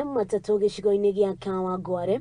matatu gicigo-inĩ gĩa Kawangware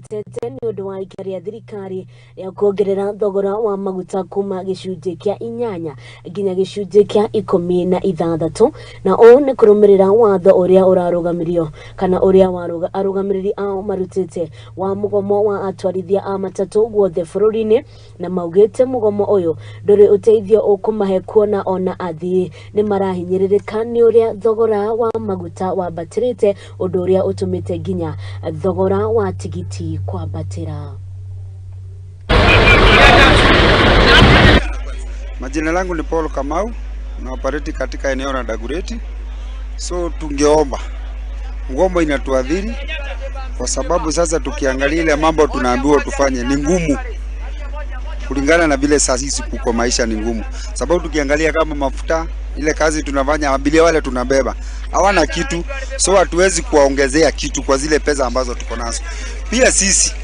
tete nĩ ũndũ wa ikia rĩa thirikari ya kuongerera thogora wa maguta kuma gĩcunjĩ kĩa 8 nginya gĩcunjĩ kĩa 16, na ũũ nĩ kũrũmĩrĩra watho ũrĩa ũrarũgamirio kana ũrĩa arũgamĩrĩri ao marutĩte wa mũgomo wa atwarithia a matatũ guothe bũrũri-inĩ, na maugĩte mũgomo ũyũ ndũrĩ ũteithio ũkũmahe kuona ona athii nĩ marahinyĩrĩrĩka nĩ ũrĩa thogora wa maguta wambatĩrĩte, ũndũ ũrĩa ũtũmĩte nginya thogora wa tigiti kuambatĩra. Majina langu ni Paul Kamau, na operate katika eneo la Dagoretti. So tungeomba mgomo inatuadhiri kwa sababu sasa tukiangalia ile mambo tunaambiwa tufanye ni ngumu kulingana na vile sasa kuko maisha ni ngumu. Sababu tukiangalia kama mafuta ile kazi tunafanya, abiria wale tunabeba hawana kitu, so hatuwezi kuwaongezea kitu kwa zile pesa ambazo tuko nazo. Pia sisi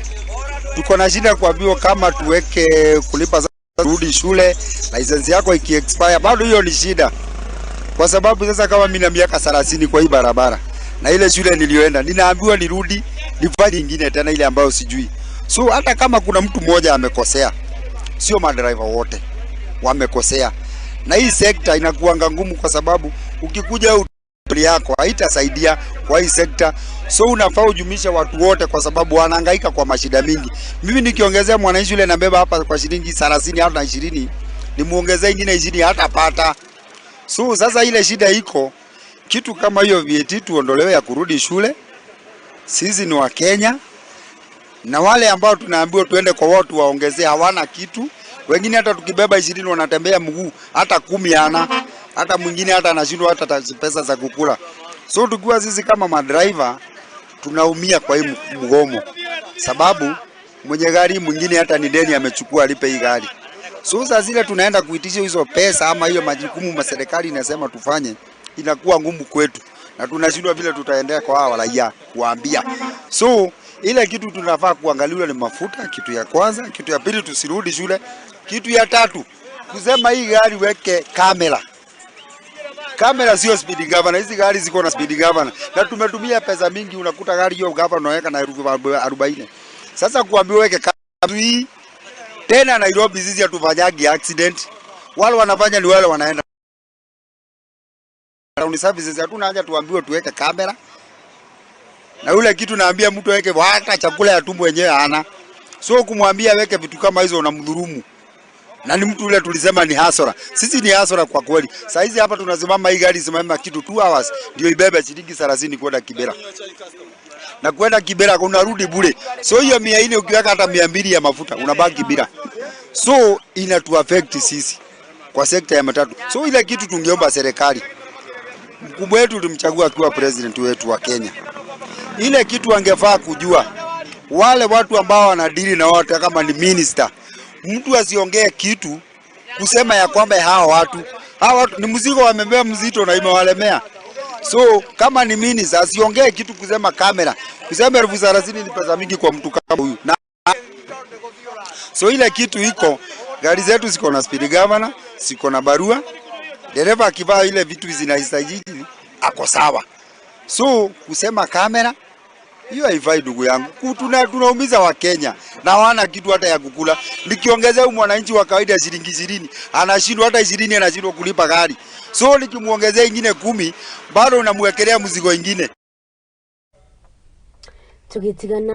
tuko na shida kuambiwa kama tuweke kulipa rudi shule, license yako iki-expire, bado hiyo ni shida. Kwa sababu sasa kama mimi na miaka 30 kwa hii barabara na ile shule nilioenda ninaambiwa nirudi nifanye nyingine tena ile ambayo sijui. So hata kama kuna mtu mmoja amekosea, sio madriver wote wamekosea. Na hii sekta inakuanga ngumu kwa sababu ukikuja yako haitasaidia kwa hii sekta. So unafaa ujumisha watu wote kwa sababu wanahangaika kwa mashida mingi. Mimi nikiongezea mwananchi yule nabeba hapa kwa shilingi 30 au 20, nimuongezea nyingine 20 hatapata. So sasa ile shida iko kitu kama hiyo VAT tuondolewe ya kurudi shule. Sisi ni wa Kenya, na wale ambao tunaambiwa tuende kwa watu waongezea hawana kitu. Wengine hata tukibeba 20 wanatembea mguu, hata 10 hana, hata mwingine hata anashindwa hata pesa za kukula. So tukiwa sisi kama madriver tunaumia kwa hii mgomo, sababu mwenye gari mwingine hata ni deni amechukua alipe hii gari. So sasa zile tunaenda kuitisha hizo pesa ama hiyo majukumu ya serikali inasema tufanye, inakuwa ngumu kwetu na tunashindwa vile tutaendea kwa hawa raia kuambia. So ile kitu tunafaa kuangaliwa ni mafuta, kitu ya kwanza. Kitu ya pili tusirudi shule. Kitu ya tatu kusema hii gari weke kamera. Kamera sio speed governor. Hizi gari ziko na speed governor na tumetumia pesa mingi, unakuta gari hiyo governor unaweka na 40. Sasa kuambiwa weke kamera hii tena Nairobi sisi hatufanyagi accident. Wale wanafanya ni wale wanaenda round services, hatuna haja tuambiwe tuweke kamera. Na ule kitu naambia mtu weke hata chakula ya tumbo wenyewe hana. So kumwambia weke vitu kama hizo unamdhulumu. Na ni mtu ule tulisema ni hasara. Sisi ni hasara kwa kweli. Sasa hizi hapa tunasimama hii gari simama kitu 2 hours ndio ibebe shilingi 30 kwenda Kibera. Na kwenda Kibera unarudi bure. So hiyo 400 ukiweka hata 200 ya mafuta unabaki bila. So inatu affect sisi kwa sekta ya matatu. So ile kitu tungeomba serikali. Mkubwa wetu tulimchagua akiwa president wetu wa Kenya. Ile kitu angefaa kujua wale watu ambao wanadili na watu kama ni minister, mtu asiongee kitu kusema ya kwamba hawa watu ni mzigo wamebeba mzito na imewalemea. So kama ni minister asiongee kitu kusema kamera, kusema 30,000 ni pesa mingi kwa mtu kama huyu. So ile kitu iko gari zetu ziko na speed governor, ziko na barua. Dereva akivaa ile vitu zinastahili ako sawa. So kusema kamera hiyo haifai ndugu yangu. Tunaumiza wa Kenya na hawana kitu hata ya kukula. Nikiongezea mwananchi wa kawaida shilingi 20, anashindwa hata 20 anashindwa kulipa gari. So nikimuongezea nyingine 10 bado unamwekelea mzigo mwingine.